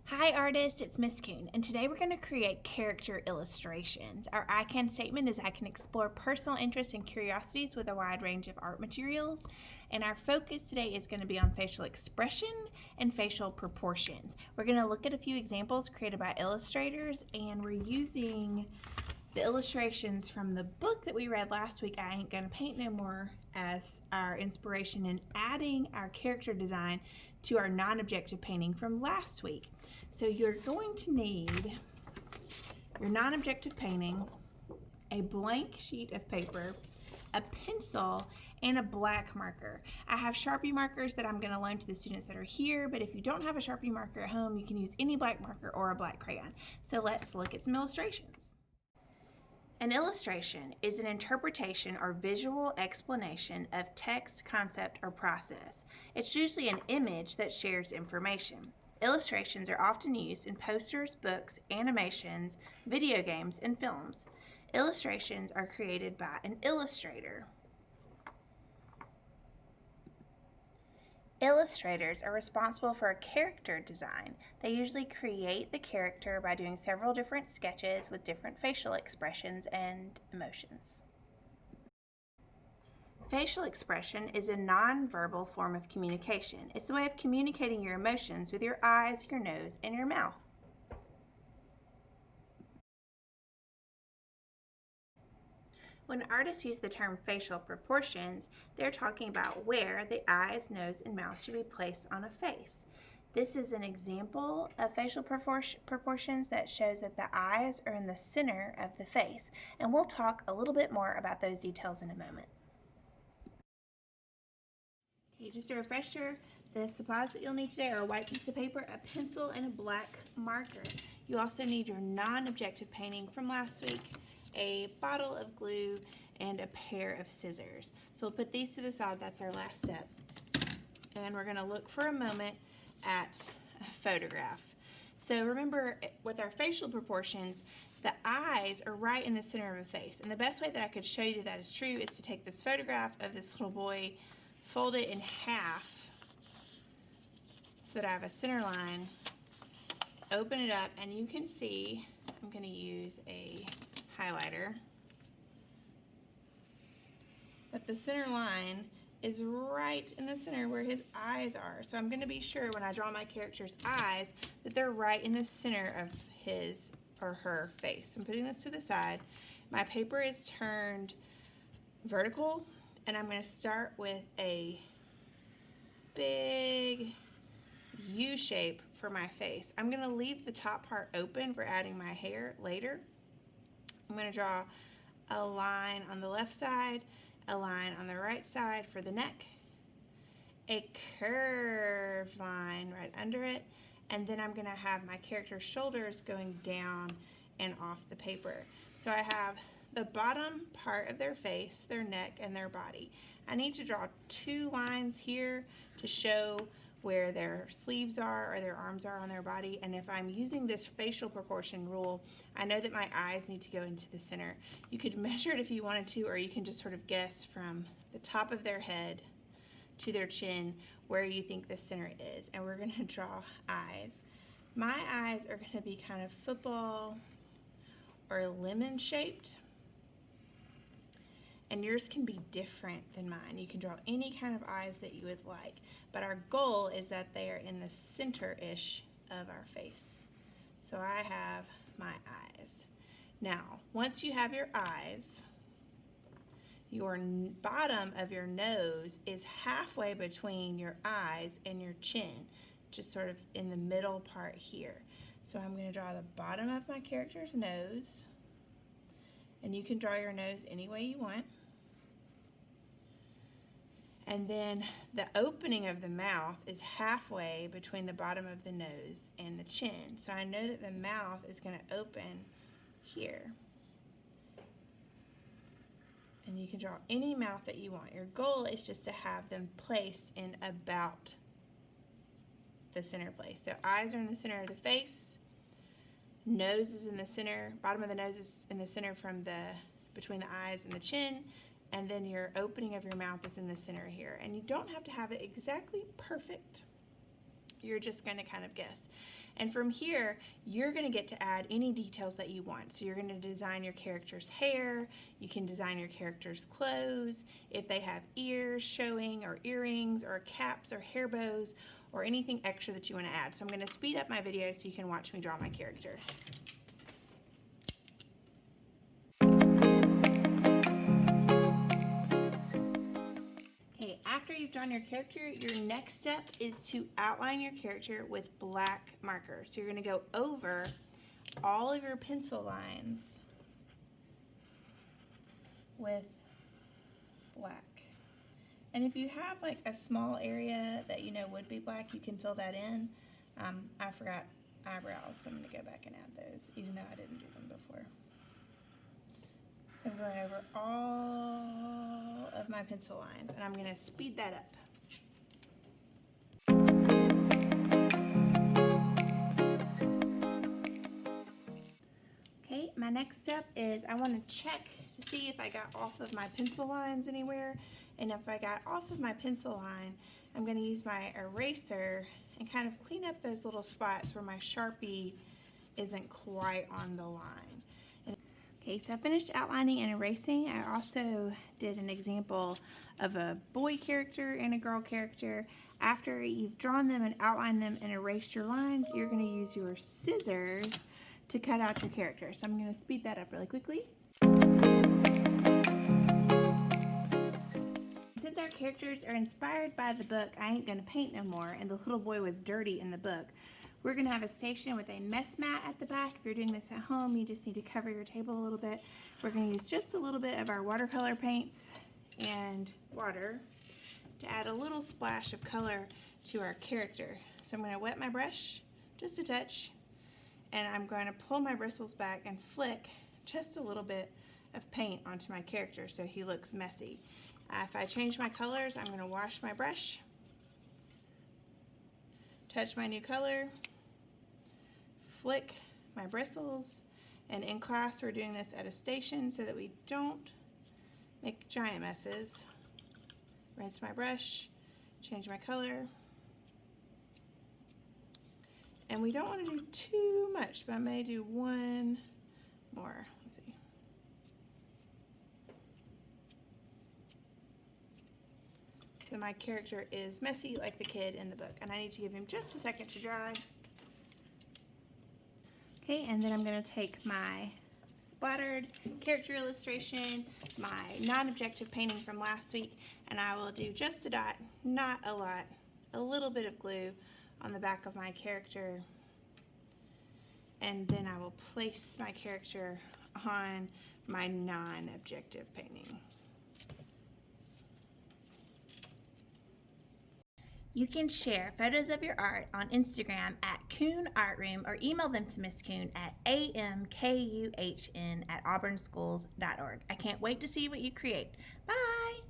Hi artist, it's Miss Coon, and today we're going to create character illustrations. Our I Can statement is I can explore personal interests and curiosities with a wide range of art materials, and our focus today is going to be on facial expression and facial proportions. We're going to look at a few examples created by illustrators, and we're using the illustrations from the book that we read last week, I Ain't Gonna Paint No More, as our inspiration and adding our character design to our non-objective painting from last week. So you're going to need your non-objective painting, a blank sheet of paper, a pencil, and a black marker. I have Sharpie markers that I'm going to loan to the students that are here, but if you don't have a Sharpie marker at home, you can use any black marker or a black crayon. So let's look at some illustrations. An illustration is an interpretation or visual explanation of text, concept, or process. It's usually an image that shares information. Illustrations are often used in posters, books, animations, video games, and films. Illustrations are created by an illustrator. Illustrators are responsible for a character design. They usually create the character by doing several different sketches with different facial expressions and emotions. Facial expression is a nonverbal form of communication. It's a way of communicating your emotions with your eyes, your nose, and your mouth. When artists use the term facial proportions, they're talking about where the eyes, nose, and mouth should be placed on a face. This is an example of facial proportions that shows that the eyes are in the center of the face, and we'll talk a little bit more about those details in a moment. Okay, just a refresher, the supplies that you'll need today are a white piece of paper, a pencil, and a black marker. You also need your non-objective painting from last week, a bottle of glue, and a pair of scissors. So we'll put these to the side. That's our last step. And we're going to look for a moment at a photograph. So remember, with our facial proportions, the eyes are right in the center of the face. And the best way that I could show you that is true is to take this photograph of this little boy, fold it in half so that I have a center line, open it up, and you can see, I'm going to use a highlighter, but the center line is right in the center where his eyes are. So I'm going to be sure when I draw my character's eyes that they're right in the center of his or her face. I'm putting this to the side. My paper is turned vertical, and I'm going to start with a big U shape for my face. I'm going to leave the top part open for adding my hair later. I'm going to draw a line on the left side, a line on the right side for the neck, a curved line right under it, and then I'm going to have my character's shoulders going down and off the paper. So I have the bottom part of their face, their neck, and their body. I need to draw two lines here to show where their sleeves are or their arms are on their body, and if I'm using this facial proportion rule, I know that my eyes need to go into the center. You could measure it if you wanted to, or you can just sort of guess from the top of their head to their chin where you think the center is, and we're going to draw eyes. My eyes are going to be kind of football or lemon shaped, and yours can be different than mine. You can draw any kind of eyes that you would like, but our goal is that they are in the center-ish of our face. So I have my eyes. Now, once you have your eyes, your bottom of your nose is halfway between your eyes and your chin, just sort of in the middle part here. So I'm going to draw the bottom of my character's nose, and you can draw your nose any way you want. And then the opening of the mouth is halfway between the bottom of the nose and the chin. So I know that the mouth is going to open here. And you can draw any mouth that you want. Your goal is just to have them placed in about the center place. So eyes are in the center of the face, nose is in the center, bottom of the nose is in the center from between the eyes and the chin, and then your opening of your mouth is in the center here. And you don't have to have it exactly perfect. You're just going to kind of guess. And from here, you're going to get to add any details that you want. So you're going to design your character's hair, you can design your character's clothes, if they have ears showing or earrings or caps or hair bows or anything extra that you want to add. So I'm going to speed up my video so you can watch me draw my character. After you've drawn your character, your next step is to outline your character with black marker. So you're going to go over all of your pencil lines with black. And if you have like a small area that you know would be black, you can fill that in. I forgot eyebrows, so I'm going to go back and add those, even though I didn't do them before. So I'm going over all of my pencil lines, and I'm going to speed that up. Okay, my next step is I want to check to see if I got off of my pencil lines anywhere, and if I got off of my pencil line, I'm going to use my eraser and kind of clean up those little spots where my Sharpie isn't quite on the line. Okay, so I finished outlining and erasing. I also did an example of a boy character and a girl character. After you've drawn them and outlined them and erased your lines, you're going to use your scissors to cut out your character. So I'm going to speed that up really quickly. Since our characters are inspired by the book, I Ain't Gonna Paint No More, and the little boy was dirty in the book, we're going to have a station with a mess mat at the back. If you're doing this at home, you just need to cover your table a little bit. We're going to use just a little bit of our watercolor paints and water to add a little splash of color to our character. So I'm going to wet my brush just a touch, and I'm going to pull my bristles back and flick just a little bit of paint onto my character so he looks messy. If I change my colors, I'm going to wash my brush, touch my new color, flick my bristles, and in class we're doing this at a station so that we don't make giant messes. Rinse my brush, change my color, and we don't want to do too much, but I may do one more. Let's see. So my character is messy like the kid in the book, and I need to give him just a second to dry. Okay, and then I'm going to take my splattered character illustration, my non-objective painting from last week, and I will do just a dot, not a lot, a little bit of glue on the back of my character, and then I will place my character on my non-objective painting. You can share photos of your art on Instagram at Kuhn Art Room or email them to Miss Kuhn at amkuhn@auburnschools.org. I can't wait to see what you create. Bye!